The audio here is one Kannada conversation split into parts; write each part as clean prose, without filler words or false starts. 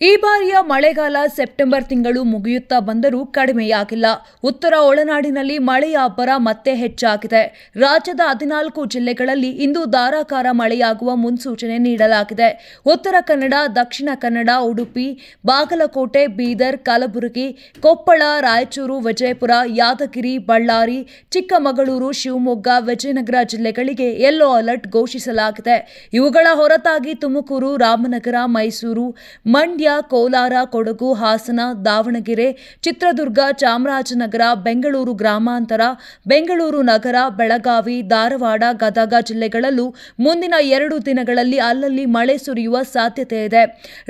ಈ ಬಾರಿಯ ಮಳೆಗಾಲ ಸೆಪ್ಟೆಂಬರ್ ತಿಂಗಳು ಮುಗಿಯುತ್ತಾ ಬಂದರೂ ಕಡಿಮೆಯಾಗಿಲ್ಲ. ಉತ್ತರ ಒಳನಾಡಿನಲ್ಲಿ ಮಳೆಯ ಅಬ್ಬರ ಮತ್ತೆ ಹೆಚ್ಚಾಗಿದೆ. ರಾಜ್ಯದ 14 ಜಿಲ್ಲೆಗಳಲ್ಲಿ ಇಂದು ಧಾರಾಕಾರ ಮಳೆಯಾಗುವ ಮುನ್ಸೂಚನೆ ನೀಡಲಾಗಿದೆ. ಉತ್ತರ ಕನ್ನಡ, ದಕ್ಷಿಣ ಕನ್ನಡ, ಉಡುಪಿ, ಬಾಗಲಕೋಟೆ, ಬೀದರ್, ಕಲಬುರಗಿ, ಕೊಪ್ಪಳ, ರಾಯಚೂರು, ವಿಜಯಪುರ, ಯಾದಗಿರಿ, ಬಳ್ಳಾರಿ, ಚಿಕ್ಕಮಗಳೂರು, ಶಿವಮೊಗ್ಗ, ವಿಜಯನಗರ ಜಿಲ್ಲೆಗಳಿಗೆ ಯೆಲ್ಲೋ ಅಲರ್ಟ್ ಘೋಷಿಸಲಾಗಿದೆ. ಇವುಗಳ ಹೊರತಾಗಿ ತುಮಕೂರು, ರಾಮನಗರ, ಮೈಸೂರು, ಮಂಡ್ಯ, ಕೋಲಾರ, ಕೊಡಗು, ಹಾಸನ, ದಾವಣಗೆರೆ, ಚಿತ್ರದುರ್ಗ, ಚಾಮರಾಜನಗರ, ಬೆಂಗಳೂರು ಗ್ರಾಮಾಂತರ, ಬೆಂಗಳೂರು ನಗರ, ಬೆಳಗಾವಿ, ಧಾರವಾಡ, ಗದಗ ಜಿಲ್ಲೆಗಳಲ್ಲೂ ಮುಂದಿನ 2 ದಿನಗಳಲ್ಲಿ ಅಲ್ಲಲ್ಲಿ ಮಳೆ ಸುರಿಯುವ ಸಾಧ್ಯತೆ ಇದೆ.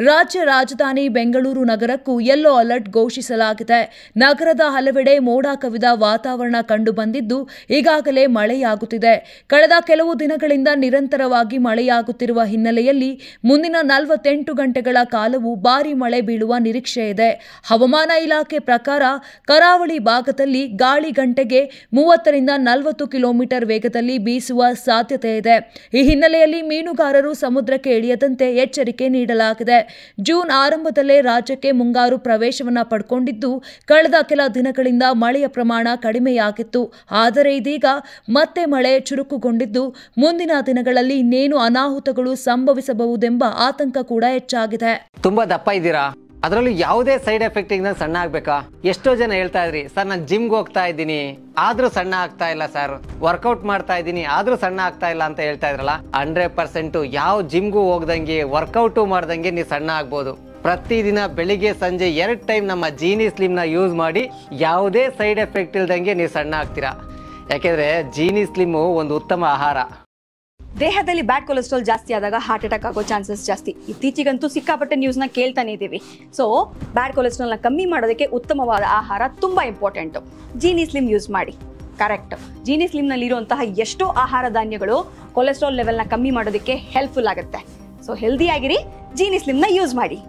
ರಾಜ್ಯ ರಾಜಧಾನಿ ಬೆಂಗಳೂರು ನಗರಕ್ಕೂ ಯೆಲ್ಲೋ ಅಲರ್ಟ್ ಘೋಷಿಸಲಾಗಿದೆ. ನಗರದ ಹಲವೆಡೆ ಮೋಡ ಕವಿದ ವಾತಾವರಣ ಕಂಡುಬಂದಿದ್ದು ಈಗಾಗಲೇ ಮಳೆಯಾಗುತ್ತಿದೆ. ಕಳೆದ ಕೆಲವು ದಿನಗಳಿಂದ ನಿರಂತರವಾಗಿ ಮಳೆಯಾಗುತ್ತಿರುವ ಹಿನ್ನೆಲೆಯಲ್ಲಿ ಮುಂದಿನ 48 ಗಂಟೆಗಳ ಕಾಲವು ಭಾರೀ ಮಳೆ ಬೀಳುವ ನಿರೀಕ್ಷೆ ಇದೆ. ಹವಾಮಾನ ಇಲಾಖೆ ಪ್ರಕಾರ ಕರಾವಳಿ ಭಾಗದಲ್ಲಿ ಗಾಳಿ ಗಂಟೆಗೆ 30 ರಿಂದ 40 ಕಿಲೋಮೀಟರ್ ವೇಗದಲ್ಲಿ ಬೀಸುವ ಸಾಧ್ಯತೆ ಇದೆ. ಈ ಹಿನ್ನೆಲೆಯಲ್ಲಿ ಮೀನುಗಾರರು ಸಮುದ್ರಕ್ಕೆ ಇಳಿಯದಂತೆ ಎಚ್ಚರಿಕೆ ನೀಡಲಾಗಿದೆ. ಜೂನ್ ಆರಂಭದಲ್ಲೇ ರಾಜ್ಯಕ್ಕೆ ಮುಂಗಾರು ಪ್ರವೇಶವನ್ನು ಪಡ್ಕೊಂಡಿದ್ದು ಕಳೆದ ಕೆಲ ದಿನಗಳಿಂದ ಮಳೆಯ ಪ್ರಮಾಣ ಕಡಿಮೆಯಾಗಿತ್ತು. ಆದರೆ ಇದೀಗ ಮತ್ತೆ ಮಳೆ ಚುರುಕುಗೊಂಡಿದ್ದು ಮುಂದಿನ ದಿನಗಳಲ್ಲಿ ಇನ್ನೇನು ಅನಾಹುತಗಳು ಸಂಭವಿಸಬಹುದೆಂಬ ಆತಂಕ ಕೂಡ ಹೆಚ್ಚಾಗಿದೆ. ತುಂಬಾ ದಪ್ಪ ಇದ್ದೀರಾ, ಅದರಲ್ಲೂ ಯಾವುದೇ ಸೈಡ್ ಎಫೆಕ್ಟ್ ಇಂದ ಸಣ್ಣ ಆಗ್ಬೇಕಾ? ಎಷ್ಟೋ ಜನ ಹೇಳ್ತಾ ಇದ್ರಿ, ಸರ್ ನಾನು ಜಿಮ್ಗೆ ಹೋಗ್ತಾ ಇದ್ದೀನಿ ಆದ್ರೂ ಸಣ್ಣ ಆಗ್ತಾ ಇಲ್ಲ ಸರ್, ವರ್ಕೌಟ್ ಮಾಡ್ತಾ ಇದ್ದೀನಿ ಆದ್ರೂ ಸಣ್ಣ ಆಗ್ತಾ ಇಲ್ಲ ಅಂತ ಹೇಳ್ತಾ ಇದ್ರಲ್ಲ. 100% ಯಾವ ಜಿಮ್ಗೂ ಹೋಗ್ದಂಗೆ ವರ್ಕೌಟು ಮಾಡ್ದಂಗೆ ನೀವು ಸಣ್ಣ ಆಗ್ಬೋದು. ಪ್ರತಿದಿನ ಬೆಳಿಗ್ಗೆ ಸಂಜೆ 2 ಟೈಮ್ ನಮ್ಮ ಜೀನಿ ಸ್ಲಿಮ್ ನ ಯೂಸ್ ಮಾಡಿ ಯಾವುದೇ ಸೈಡ್ ಎಫೆಕ್ಟ್ ಇಲ್ದಂಗೆ ನೀವು ಸಣ್ಣ ಆಗ್ತೀರಾ. ಯಾಕೆಂದ್ರೆ ಜೀನಿ ಸ್ಲಿಮ್ ಒಂದು ಉತ್ತಮ ಆಹಾರ. ದೇಹದಲ್ಲಿ ಬ್ಯಾಡ್ ಕೊಲೆಸ್ಟ್ರಾಲ್ ಜಾಸ್ತಿ ಆದಾಗ ಹಾರ್ಟ್ ಅಟ್ಯಾಕ್ ಆಗೋ ಚಾನ್ಸಸ್ ಜಾಸ್ತಿ. ಇತ್ತೀಚೆಗಂತೂ ಸಿಕ್ಕಾಪಟ್ಟೆ ನ್ಯೂಸ್ನ ಕೇಳ್ತಾನೆ ಇದ್ದೀವಿ. ಸೊ ಬ್ಯಾಡ್ ಕೊಲೆಸ್ಟ್ರಾಲ್ನ ಕಮ್ಮಿ ಮಾಡೋದಕ್ಕೆ ಉತ್ತಮವಾದ ಆಹಾರ ತುಂಬ ಇಂಪಾರ್ಟೆಂಟು. ಜೀನಿ ಸ್ಲಿಮ್ ಯೂಸ್ ಮಾಡಿ. ಕರೆಕ್ಟ್, ಜೀನಿ ಸ್ಲಿಮ್ನಲ್ಲಿರುವಂತಹ ಎಷ್ಟೋ ಆಹಾರ ಧಾನ್ಯಗಳು ಕೊಲೆಸ್ಟ್ರಾಲ್ ಲೆವೆಲ್ನ ಕಮ್ಮಿ ಮಾಡೋದಕ್ಕೆ ಹೆಲ್ಪ್ಫುಲ್ ಆಗುತ್ತೆ. ಸೊ ಹೆಲ್ದಿ ಆಗಿರಿ, ಜೀನಿ ಸ್ಲಿಮ್ನ ಯೂಸ್ ಮಾಡಿ.